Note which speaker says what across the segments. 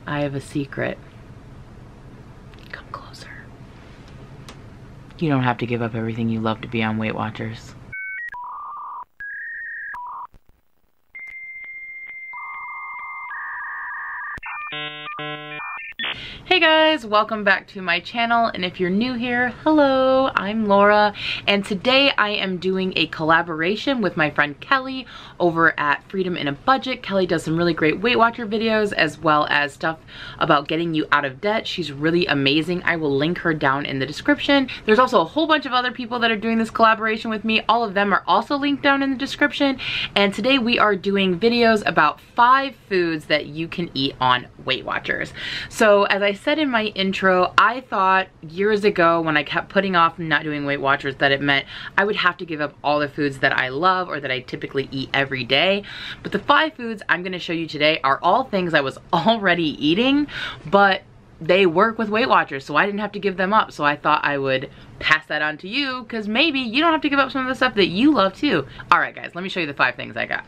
Speaker 1: I have a secret. Come closer. You don't have to give up everything you love to be on Weight Watchers. Hey guys, welcome back to my channel, and if you're new here, hello, I'm Laura, and today I am doing a collaboration with my friend Kelly over at Freedom in a Budget. Kelly does some really great Weight Watcher videos as well as stuff about getting you out of debt. She's really amazing. I will link her down in the description. There's also a whole bunch of other people that are doing this collaboration with me. All of them are also linked down in the description, and today we are doing videos about 5 foods that you can eat on Weight Watchers. So as I said in my intro, I thought years ago when I kept putting off not doing Weight Watchers that it meant I would have to give up all the foods that I love or that I typically eat every day. But the 5 foods I'm going to show you today are all things I was already eating, but they work with Weight Watchers, so I didn't have to give them up. So I thought I would pass that on to you, because maybe you don't have to give up some of the stuff that you love too. All right guys, let me show you the 5 things I got.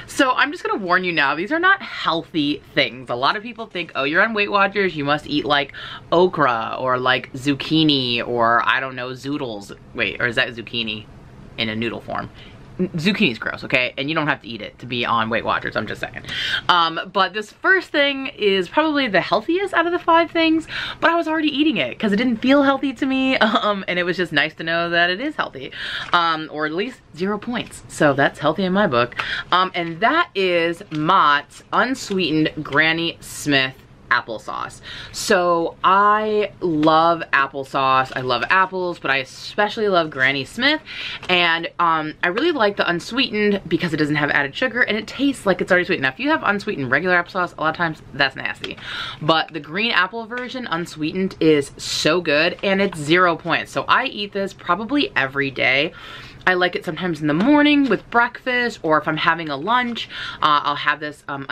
Speaker 1: So I'm just gonna warn you now, these are not healthy things. A lot of people think, oh, you're on Weight Watchers, you must eat like okra or like zucchini or I don't know, zoodles. Wait, or is that zucchini in a noodle form? Zucchini's gross, okay? And you don't have to eat it to be on Weight Watchers, I'm just saying. But this first thing is probably the healthiest out of the 5 things, but I was already eating it because it didn't feel healthy to me, and it was just nice to know that it is healthy, or at least 0 points. So that's healthy in my book. And that is Mott's unsweetened Granny Smith applesauce. So I love applesauce. I love apples, but I especially love Granny Smith, and I really like the unsweetened because it doesn't have added sugar and it tastes like it's already sweet. Now if you have unsweetened regular applesauce, a lot of times that's nasty, but the green apple version unsweetened is so good, and it's 0 points. So I eat this probably every day. I like it sometimes in the morning with breakfast, or if I'm having a lunch, I'll have this along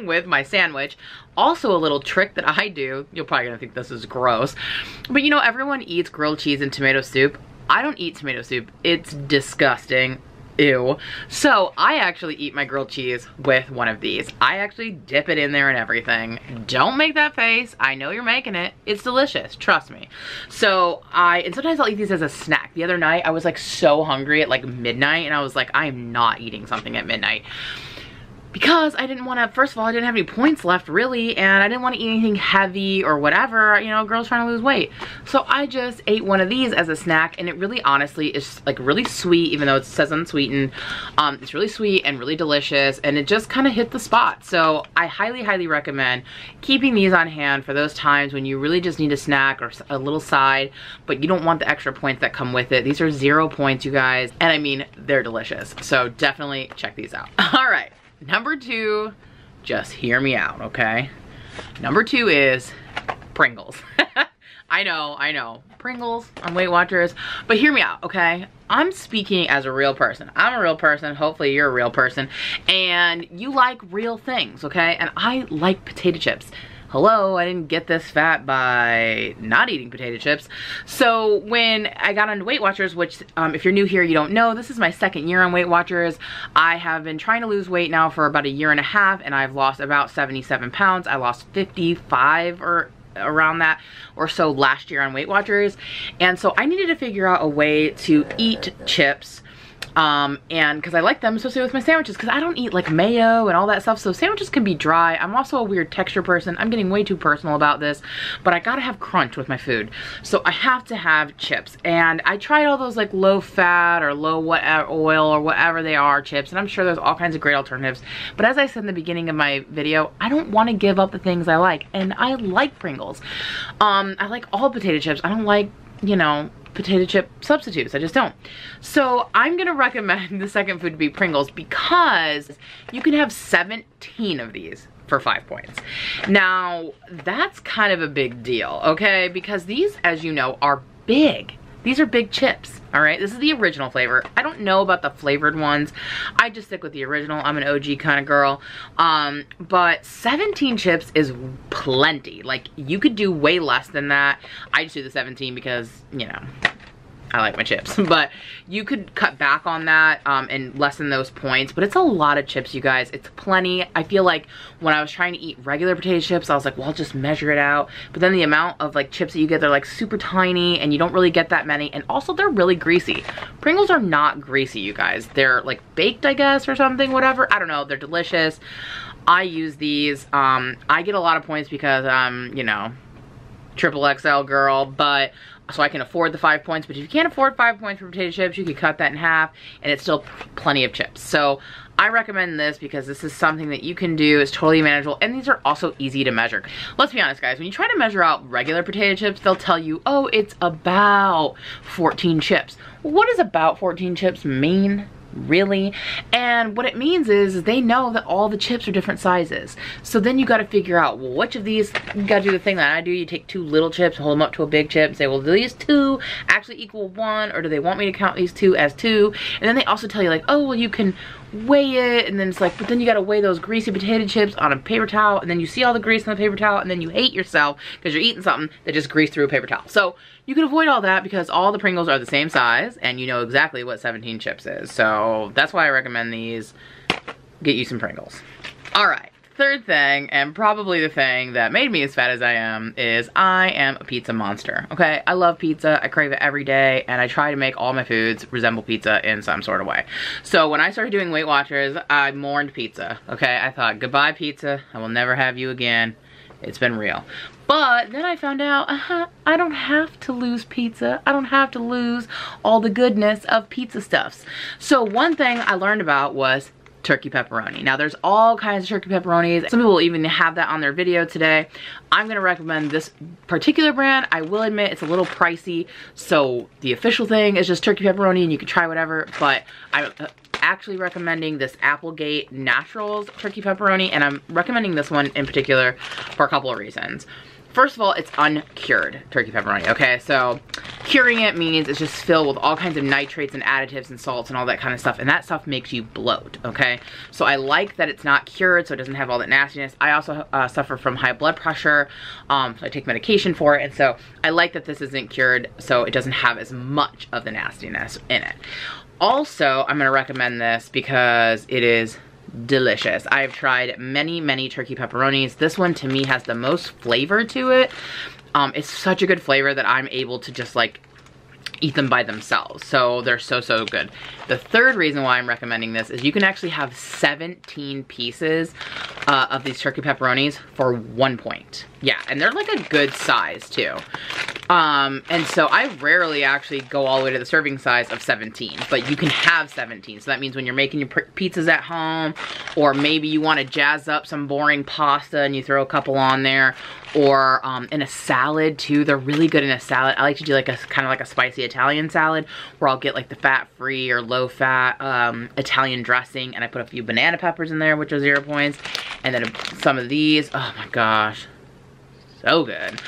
Speaker 1: with my sandwich. Also a little trick that I do, you're probably gonna think this is gross, but you know, everyone eats grilled cheese and tomato soup. I don't eat tomato soup, it's disgusting. Ew. So I actually eat my grilled cheese with one of these. I actually dip it in there and everything. Don't make that face. I know you're making it. It's delicious. Trust me. So and sometimes I'll eat these as a snack. The other night I was like so hungry at like midnight, and I was like, I am not eating something at midnight. Because I didn't want to, first of all, I didn't have any points left really, and I didn't want to eat anything heavy or whatever, you know, girls trying to lose weight. So I just ate one of these as a snack, and it really honestly is like really sweet, even though it says unsweetened. It's really sweet and really delicious, and it just kind of hit the spot. So I highly, highly recommend keeping these on hand for those times when you really just need a snack or a little side, but you don't want the extra points that come with it. These are 0 points, you guys, and I mean, they're delicious. So definitely check these out. All right. Number 2, just hear me out, okay? Number 2 is Pringles. I know, Pringles on Weight Watchers, but hear me out, okay? I'm speaking as a real person. I'm a real person, hopefully you're a real person, and you like real things, okay? And I like potato chips. Hello, I didn't get this fat by not eating potato chips. So when I got on Weight Watchers, which if you're new here, you don't know, this is my 2nd year on Weight Watchers. I have been trying to lose weight now for about 1.5 years, and I've lost about 77 pounds. I lost 55 or around that or so last year on Weight Watchers. And so I needed to figure out a way to eat chips, and because I like them, especially with my sandwiches, because I don't eat like mayo and all that stuff, so sandwiches can be dry. I'm also a weird texture person. I'm getting way too personal about this, but I gotta have crunch with my food, so I have to have chips. And I tried all those like low fat or low whatever oil or whatever they are chips, and I'm sure there's all kinds of great alternatives, but as I said in the beginning of my video, I don't want to give up the things I like, and I like Pringles. I like all potato chips. I don't like, you know, potato chip substitutes. I just don't. So I'm gonna recommend the second food to be Pringles, because you can have 17 of these for 5 points. Now that's kind of a big deal, okay? Because these, as you know, are big. These are big chips, all right? This is the original flavor. I don't know about the flavored ones. I just stick with the original. I'm an OG kind of girl. But 17 chips is plenty. Like, you could do way less than that. I just do the 17 because, you know, I like my chips. But you could cut back on that and lessen those points. But it's a lot of chips, you guys. It's plenty. I feel like when I was trying to eat regular potato chips, I was like, well, I'll just measure it out. But then the amount of like chips that you get, they're like super tiny and you don't really get that many. And also they're really greasy. Pringles are not greasy, you guys. They're like baked, I guess, or something, whatever. I don't know. They're delicious. I use these. I get a lot of points because you know, triple XL girl, but so I can afford the 5 points. But if you can't afford 5 points for potato chips, you could cut that in half and it's still plenty of chips. So I recommend this because this is something that you can do. It's totally manageable, and these are also easy to measure. Let's be honest, guys, when you try to measure out regular potato chips, they'll tell you, oh, it's about 14 chips. What does about 14 chips mean? Really? And what it means is they know that all the chips are different sizes. So then you got to figure out, well, which of these, you got to do the thing that I do. You take 2 little chips, hold them up to a big chip and say, well, do these 2 actually equal 1, or do they want me to count these 2 as 2? And then they also tell you like, oh, well, you can weigh it, and then it's like, but then you got to weigh those greasy potato chips on a paper towel, and then you see all the grease on the paper towel, and then you hate yourself because you're eating something that just greased through a paper towel. So you can avoid all that because all the Pringles are the same size, and you know exactly what 17 chips is. So that's why I recommend these. Get you some Pringles. All right. Third thing, and probably the thing that made me as fat as I am, is I am a pizza monster, okay? I love pizza, I crave it every day, and I try to make all my foods resemble pizza in some sort of way. So when I started doing Weight Watchers, I mourned pizza, okay? I thought, goodbye pizza, I will never have you again. It's been real. But then I found out, I don't have to lose pizza. I don't have to lose all the goodness of pizza stuffs. So one thing I learned about was turkey pepperoni. Now there's all kinds of turkey pepperonis. Some people will even have that on their video today. I'm gonna recommend this particular brand. I will admit it's a little pricey, so the official thing is just turkey pepperoni and you can try whatever, but I'm actually recommending this Applegate Naturals turkey pepperoni, and I'm recommending this one in particular for a couple of reasons. First of all, it's uncured turkey pepperoni, okay? So curing it means it's just filled with all kinds of nitrates and additives and salts and all that kind of stuff, and that stuff makes you bloat, okay? So I like that it's not cured, so it doesn't have all that nastiness. I also suffer from high blood pressure, so I take medication for it, and so I like that this isn't cured, so it doesn't have as much of the nastiness in it. Also, I'm gonna recommend this because it is delicious. I've tried many turkey pepperonis. This one to me has the most flavor to it. It's such a good flavor that I'm able to just like eat them by themselves. So they're so good. The third reason why I'm recommending this is you can actually have 17 pieces of these turkey pepperonis for 1 point. Yeah, and they're like a good size too. And so I rarely actually go all the way to the serving size of 17, but you can have 17. So that means when you're making your pizzas at home, or maybe you want to jazz up some boring pasta and you throw a couple on there, or in a salad too. They're really good in a salad. I like to do like a kind of like a spicy Italian salad where I'll get like the fat-free or low-fat Italian dressing, and I put a few banana peppers in there, which are 0 points, and then some of these. Oh my gosh. So good.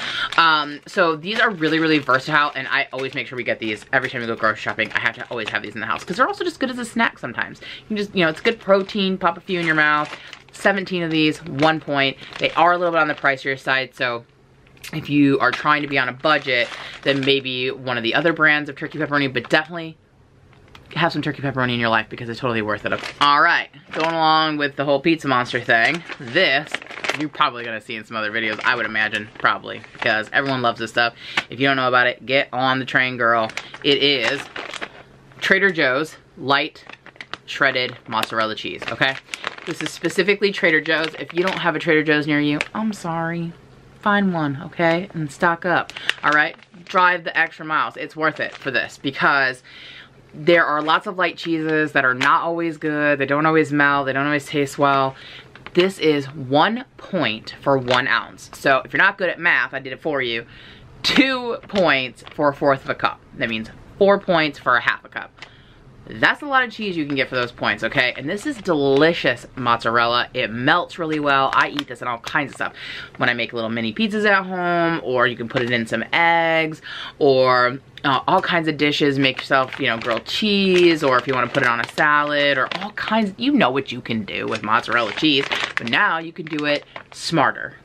Speaker 1: So these are really versatile, and I always make sure we get these every time we go grocery shopping. I have to always have these in the house because they're also just good as a snack sometimes. You can just, you know, it's good protein, pop a few in your mouth. 17 of these, 1 point. They are a little bit on the pricier side, so if you are trying to be on a budget, then maybe one of the other brands of turkey pepperoni, but definitely have some turkey pepperoni in your life because it's totally worth it. All right, going along with the whole pizza monster thing, this you're probably gonna see in some other videos, I would imagine, probably, because everyone loves this stuff. If you don't know about it, get on the train, girl. It is Trader Joe's light shredded mozzarella cheese, okay? This is specifically Trader Joe's. If you don't have a Trader Joe's near you, I'm sorry. Find one, okay? And stock up, all right? Drive the extra miles. It's worth it for this because there are lots of light cheeses that are not always good. They don't always melt. They don't always taste well. This is 1 point for 1 ounce. So if you're not good at math, I did it for you. 2 points for 1/4 of a cup. That means 4 points for 1/2 a cup. That's a lot of cheese you can get for those points, okay? And this is delicious mozzarella. It melts really well. I eat this in all kinds of stuff. When I make little mini pizzas at home, or you can put it in some eggs, or all kinds of dishes. Make yourself, you know, grilled cheese, or if you want to put it on a salad, or all kinds. You know what you can do with mozzarella cheese, but now you can do it smarter.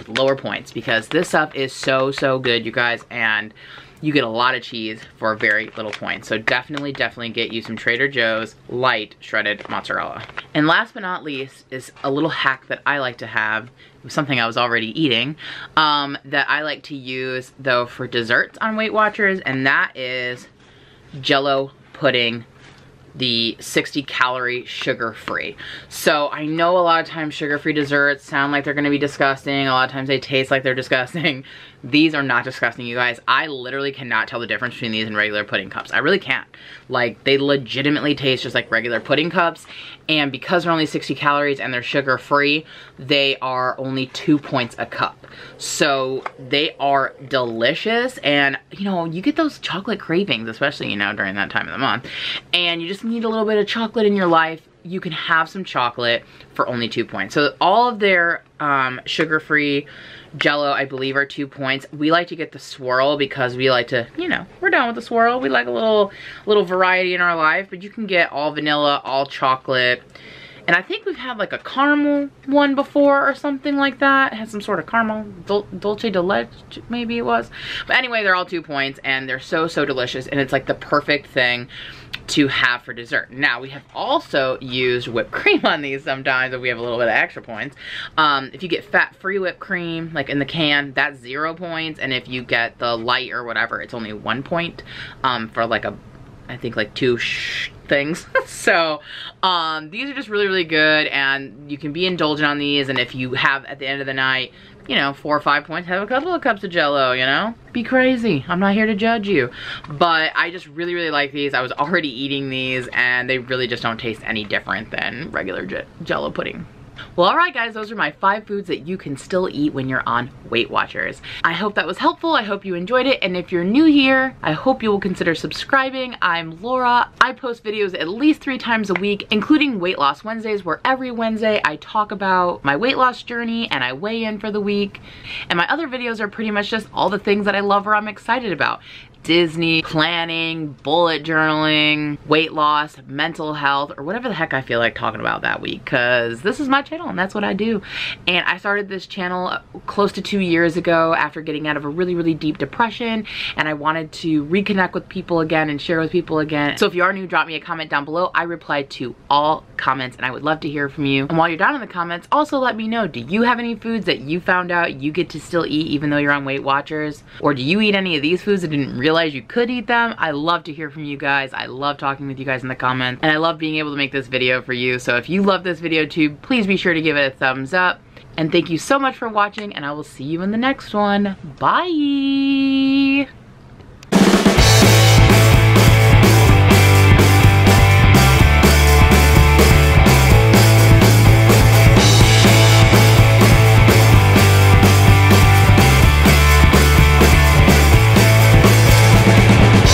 Speaker 1: lower points because this stuff is so, so good, you guys, and you get a lot of cheese for very little points. So definitely get you some Trader Joe's light shredded mozzarella. And last but not least is a little hack that I like to have. It was something I was already eating that I like to use though for desserts on Weight Watchers, and that is Jell-O pudding, the 60-calorie sugar-free. So I know a lot of times sugar-free desserts sound like they're gonna be disgusting. A lot of times they taste like they're disgusting. These are not disgusting, you guys. I literally cannot tell the difference between these and regular pudding cups. I really can't. Like, they legitimately taste just like regular pudding cups. And because they're only 60 calories and they're sugar-free, they are only 2 points a cup. So they are delicious. And, you know, you get those chocolate cravings, especially, you know, during that time of the month. And you just need a little bit of chocolate in your life. You can have some chocolate for only 2 points. So all of their sugar-free Jell-O, I believe, are 2 points. We like to get the swirl because we like to, you know, we're done with the swirl. We like a little variety in our life, but you can get all vanilla, all chocolate. And I think we've had like a caramel one before or something like that. It has some sort of caramel, dulce de leche, maybe it was. But anyway, they're all 2 points and they're so, so delicious. And it's like the perfect thing to have for dessert. Now, we have also used whipped cream on these sometimes if we have a little bit of extra points. If you get fat-free whipped cream, like in the can, that's 0 points. And if you get the light or whatever, it's only 1 point for like I think like 2 things. So these are just really, really good, and you can be indulgent on these. And if you have, at the end of the night, you know, 4 or 5 points, have a couple of cups of Jell-O, you know? Be crazy. I'm not here to judge you. But I just really, really like these. I was already eating these, and they really just don't taste any different than regular Jell-O pudding. Well, alright guys, those are my 5 foods that you can still eat when you're on Weight Watchers. I hope that was helpful. I hope you enjoyed it. And if you're new here, I hope you will consider subscribing. I'm Laura. I post videos at least 3 times a week, including Weight Loss Wednesdays, where every Wednesday I talk about my weight loss journey and I weigh in for the week. And my other videos are pretty much just all the things that I love or I'm excited about. Disney, planning, bullet journaling, weight loss, mental health, or whatever the heck I feel like talking about that week, because this is my channel and that's what I do. And I started this channel close to 2 years ago after getting out of a really, really deep depression, and I wanted to reconnect with people again and share with people again. So if you are new, drop me a comment down below. I reply to all comments and I would love to hear from you. And while you're down in the comments, also let me know, do you have any foods that you found out you get to still eat even though you're on Weight Watchers? Or do you eat any of these foods that didn't realize you could eat them? I love to hear from you guys. I love talking with you guys in the comments, and I love being able to make this video for you. So if you love this video too, please be sure to give it a thumbs up. And thank you so much for watching, and I will see you in the next one. Bye!